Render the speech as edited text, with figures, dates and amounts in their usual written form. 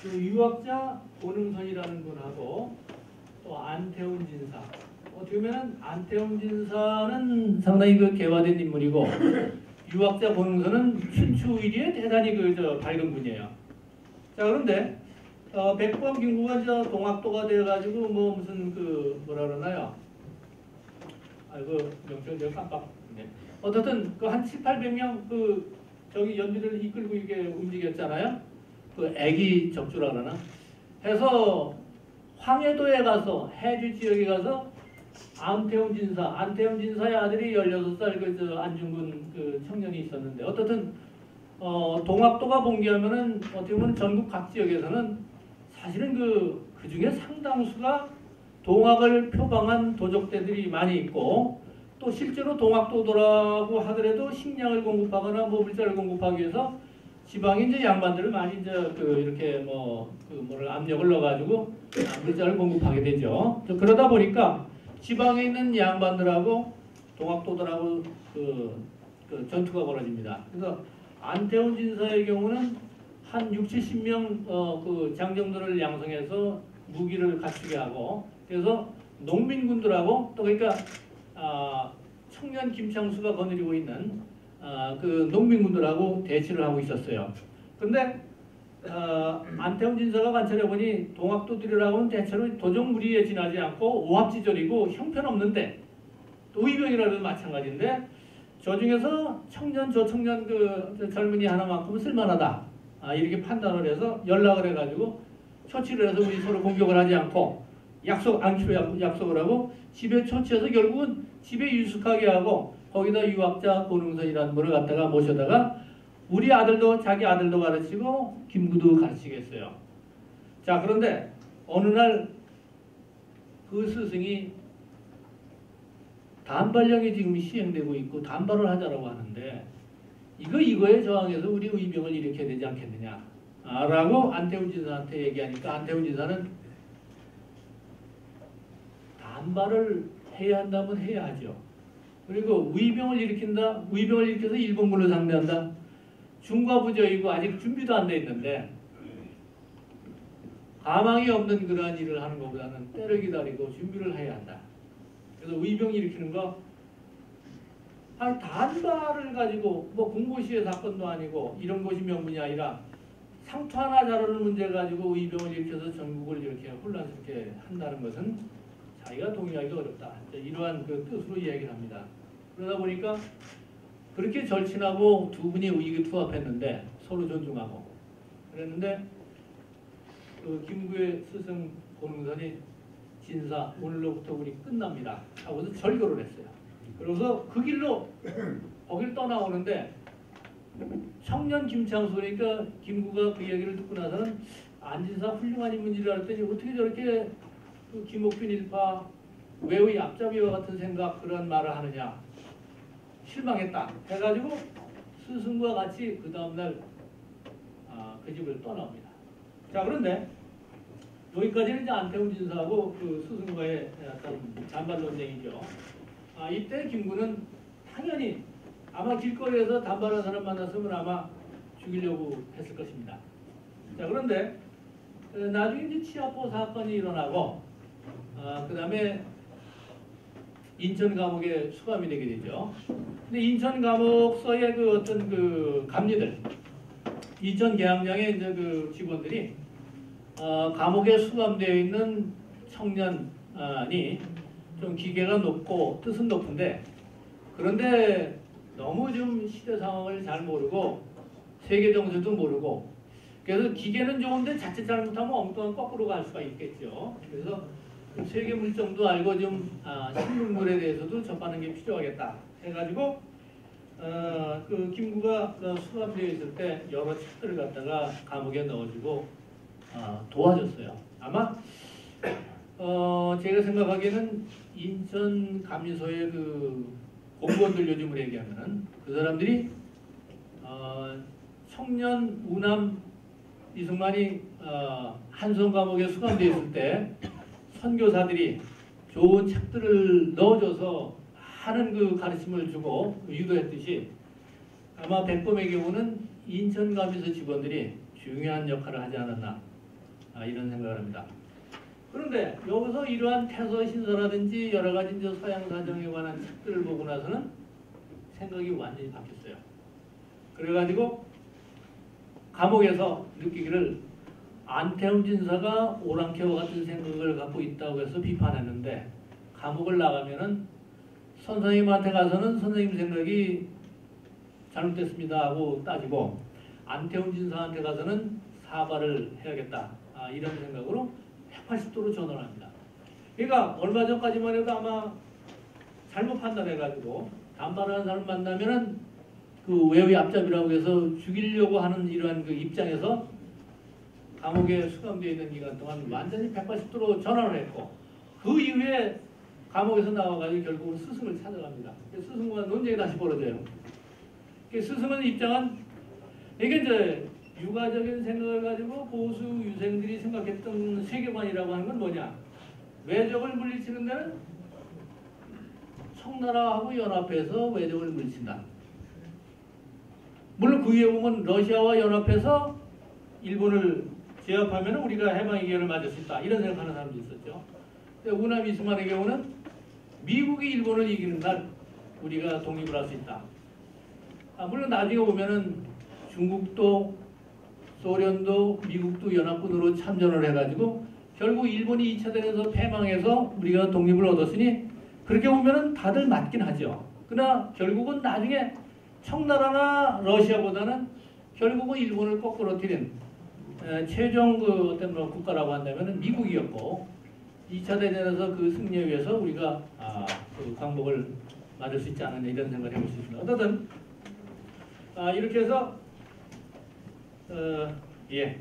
그 유학자 권응선이라는 분하고 또 안태훈 진사. 어떻게 보면 안태훈 진사는 상당히 그 개화된 인물이고 유학자 권응선은 춘추의리에 대단히 밝은 분이에요. 자, 그런데 백범 김구가 이제 동학도가 돼가지고 뭐 무슨 뭐라 그러나요? 아이고 명칭 제가 깜빡했네. 어쨌든 한 700~800명 저기 연비를 이끌고 이게 움직였잖아요. 애기 적주라 그러나 해서 황해도에 가서 해주 지역에 가서 안태훈 진사의 아들이 16살 안중근 청년이 있었는데 어떻든 동학도가 봉기하면은 어떻게 보면 전국 각 지역에서는 사실은 그 중에 상당수가 동학을 표방한 도적대들이 많이 있고 또 실제로 동학도더라고 하더라도 식량을 공급하거나 뭐 물자를 공급하기 위해서 지방에 이제 양반들을 많이 이제 이렇게 뭐를 압력을 넣어가지고 물자를 공급하게 되죠. 그러다 보니까 지방에 있는 양반들하고 동학도들하고 전투가 벌어집니다. 그래서 안태훈 진사의 경우는 한 60~70명 장정들을 양성해서 무기를 갖추게 하고 그래서 농민군들하고 또 그러니까 청년 김창수가 거느리고 있는 농민군들하고 대치를 하고 있었어요. 근데 안태훈 진사가 관찰해 보니 동학도들이라고는 대체로 도적 무리에 지나지 않고 오합지졸이고 형편없는데 또 의병이라도 마찬가지인데 저 중에서 저청년 젊은이 하나만큼은 쓸만하다. 이렇게 판단을 해서 연락을 해가지고 처치를 해서 우리 서로 공격을 하지 않고 약속을 하고 집에 처치해서 결국은 집에 유숙하게 하고 거기다 유학자 권응선이라는 분을 갖다가 모셔다가 자기 아들도 가르치고 김구도 가르치겠어요. 자, 그런데 어느 날 그 스승이 단발령이 지금 시행되고 있고 단발을 하자라고 하는데 이거에 저항해서 우리 의병을 일으켜야 되지 않겠느냐 라고 안태훈 진사한테 얘기하니까 안태훈 진사는 단발을 해야 한다면 해야 하죠. 그리고 의병을 일으켜서 일본군을 상대한다. 중과부저이고 아직 준비도 안 돼 있는데 가망이 없는 그러한 일을 하는 것보다는 때를 기다리고 준비를 해야 한다. 그래서 의병 일으키는 거 단발을 가지고 뭐 군고시의 사건도 아니고 이런 것이 명분이 아니라 상투 하나 자르는 문제 가지고 의병을 일으켜서 전국을 이렇게 혼란스럽게 한다는 것은 자기가 동의하기가 어렵다. 이러한 뜻으로 이야기를 합니다. 그러다 보니까 그렇게 절친하고 두 분이 의기투합했는데 서로 존중하고 그랬는데 김구의 스승 권응선이 진사 오늘로부터 우리 끝납니다 하고서 절교를 했어요. 그래서 그 길로 거길 떠나오는데 청년 김창수 그러니까 김구가 그 얘기를 듣고 나서는 안진사 훌륭한 인물이라 했더니 어떻게 저렇게 김옥균 일파 외의 앞잡이와 같은 생각 그런 말을 하느냐 실망했다 해가지고 스승과 같이 그 다음날 그 집을 떠나옵니다. 자, 그런데 여기까지는 이제 안태훈 진사하고 스승과의 약간 단발 논쟁이죠. 이때 김구는 당연히 아마 길거리에서 단발한 사람 만났으면 아마 죽이려고 했을 것입니다. 자, 그런데 나중에 이제 치아포 사건이 일어나고 그 다음에 인천 감옥에 수감이 되게 되죠. 근데 인천 감옥서의 어떤 감리들, 인천 계양장의 이제 직원들이 감옥에 수감되어 있는 청년이 좀 기계가 높고 뜻은 높은데 그런데 너무 좀 시대 상황을 잘 모르고 세계 정세도 모르고 그래서 기계는 좋은데 자칫 잘못하면 엉뚱한 거꾸로 갈 수가 있겠죠. 그래서 세계 물정도 알고 좀 신문물에 대해서도 접하는 게 필요하겠다 해가지고 김구가 수감되어 있을 때 여러 책들을 갖다가 감옥에 넣어주고 도와줬어요. 아마 제가 생각하기에는 인천 감리소의 공무원들 요즘으로 얘기하면은 그 사람들이 청년 우남 이승만이 한성 감옥에 수감되어 있을 때 선교사들이 좋은 책들을 넣어줘서 하는 가르침을 주고 유도했듯이 아마 백범의 경우는 인천 감리소 직원들이 중요한 역할을 하지 않았나 이런 생각을 합니다. 그런데 여기서 이러한 태서 신서라든지 여러 가지 이제 서양 사정에 관한 책들을 보고 나서는 생각이 완전히 바뀌었어요. 그래가지고 감옥에서 느끼기를 안태훈 진사가 오랑캐와 같은 생각을 갖고 있다고 해서 비판했는데 감옥을 나가면은 선생님한테 가서는 선생님 생각이 잘못됐습니다 하고 따지고 안태훈 진사한테 가서는 사과를 해야겠다. 이런 생각으로 180도로 전환을 합니다. 그러니까 얼마 전까지만 해도 아마 잘못 판단해가지고 반발하는 사람 만나면은 그 외의 앞잡이라고 해서 죽이려고 하는 이러한 그 입장에서 감옥에 수감되어 있는 기간 동안 완전히 180도로 전환을 했고 그 이후에 감옥에서 나와가지고 결국은 스승을 찾아갑니다. 스승과 논쟁이 다시 벌어져요. 스승의 입장은 이게 이제 유가적인 생각을 가지고 보수 유생들이 생각했던 세계관이라고 하는 건 뭐냐? 외적을 물리치는 데는 청나라하고 연합해서 외적을 물리친다. 물론 그 위에 보면 러시아와 연합해서 일본을 제압하면 우리가 해방의 기회를 맞을 수 있다. 이런 생각하는 사람도 있었죠. 우나 미스만의 경우는 미국이 일본을 이기는 날 우리가 독립을 할 수 있다. 물론 나중에 보면은 중국도 소련도 미국도 연합군으로 참전을 해가지고 결국 일본이 2차 대전에서 패망해서 우리가 독립을 얻었으니 그렇게 보면은 다들 맞긴 하죠. 그러나 결국은 나중에 청나라나 러시아보다는 결국은 일본을 거꾸로뜨린 최종 그 어떤 국가라고 한다면은 미국이었고 2차 대전에서 그 승리에 의해서 우리가 그 광복을 맞을 수 있지 않느냐 이런 생각을 해볼 수 있습니다. 어쨌든 이렇게 해서 예.